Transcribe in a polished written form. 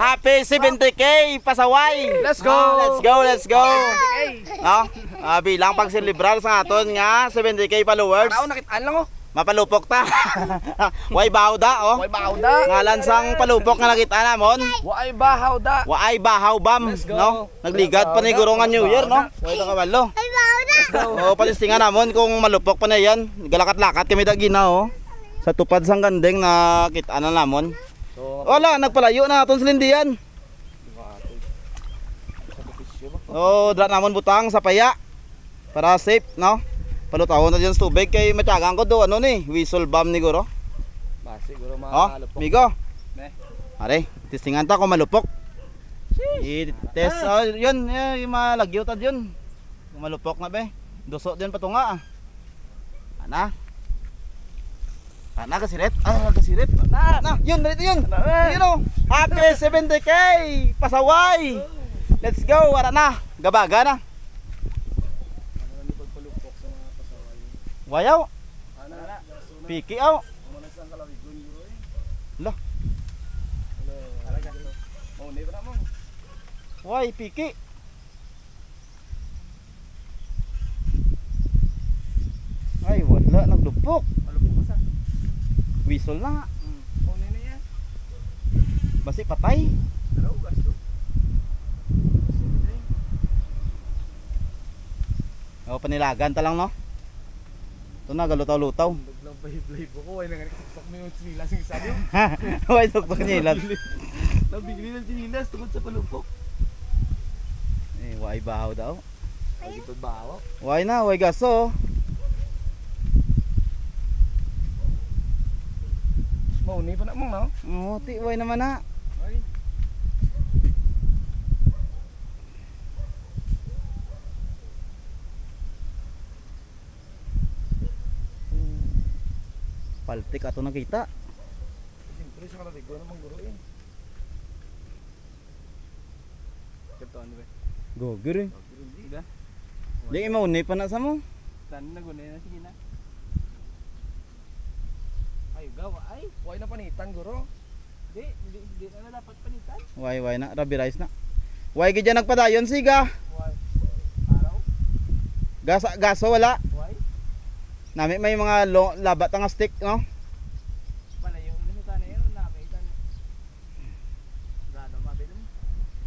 Happy 70K pasaway. Let's go. Let's go. No? Bilang pagselebrar sa aton nga 70K followers. Tao nakitaan lang oh. Mapalupok ta. Way bahaw da oh. Way bahaw da. Ngalan sang palupok nga nakita namon. Way bahaw da. Way bahaw bam, no? Nagligad pa ni guro nga New Year, no? Way ta kabalo. Ay, bahaw na. Oh, palistingan namon kung malupok pa na yan. Galakat-lakat kami dagina oh. Sa tupad sang gandeng na kita na namon. Wala, nagpalayo na aton silindian. Oh, dra namon butang sa paya. Para safe, no? Palutahon na dyan sa tubig kay matyagang ko do ano ni, whistle bomb ni guro. Basi guro Oh, malupok. migo. Are, testingan ta kung malupok. I-test, oh, yun, yung malagyo ta yun. Kung malupok na be. Duso din patunga. Ana. Ana kasiret. Kasiret. Na, yun, dito yun. Yun oh. Happy 70K pasaway. Let's go, wala na. Gabaga na. Wayaw. Piki aw. Lah. Why piki? Ay wala naglupok. Whistle na. Basi patay. Oh, panilagan ta lang no. Ito na, galutaw-lutaw. Naglampay-blay ko. Ay nanganiksak mo yung sinilas yung isa niyo. Huwag tuktok nilat. Nabigli ng sinilas tungkol sa palupok. Eh, huwag bahaw daw. Ay ito bahaw. Huwag na, huwag gaso. Mauni pa na mong no? Oo, huwag naman na. Ay. Paltik ato nakita. Siyempre sa kalarigo namang guruin. Kato ano ba? Gogir eh. Hindi ba? Di mauni pa na sa mo. Saan nagunay na sige na? Ay gawa ay. Huwag na panitan guro. Hindi na dapat panitan. Huwag na, rabi rice na. Huwag gidya nagpadayon siga. Huwag. Araw? Gaso wala. Huwag. Nami may mga labat ang stick no.